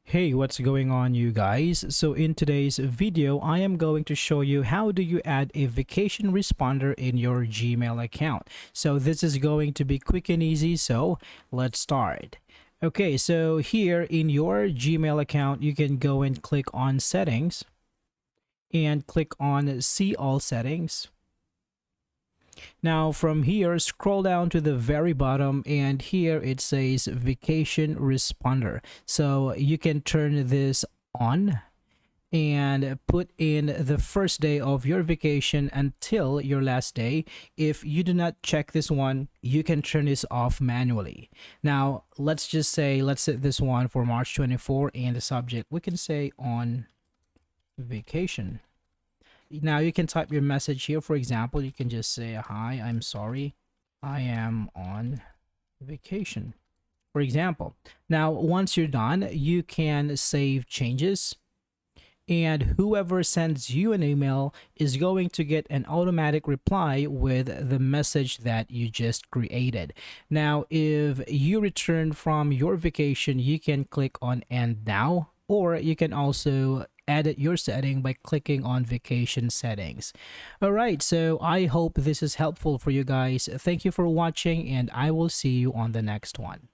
Hey, what's going on, you guys? So in today's video, I am going to show you how do you add a vacation responder in your Gmail account. So this is going to be quick and easy, so let's start. Okay, so here in your Gmail account, you can go and click on settings and click on see all settings. Now from here, scroll down to the very bottom and here it says vacation responder. So you can turn this on and put in the first day of your vacation until your last day. If you do not check this one, you can turn this off manually. Now let's just say, let's set this one for March 24 and the subject, we can say on vacation. Now you can type your message here. For example, you can just say, hi, I'm sorry, I am on vacation, for example. Now once you're done, you can save changes, and whoever sends you an email is going to get an automatic reply with the message that you just created. Now if you return from your vacation, you can click on end now, or you can also edit your setting by clicking on vacation settings. All right, so I hope this is helpful for you guys. Thank you for watching, and I will see you on the next one.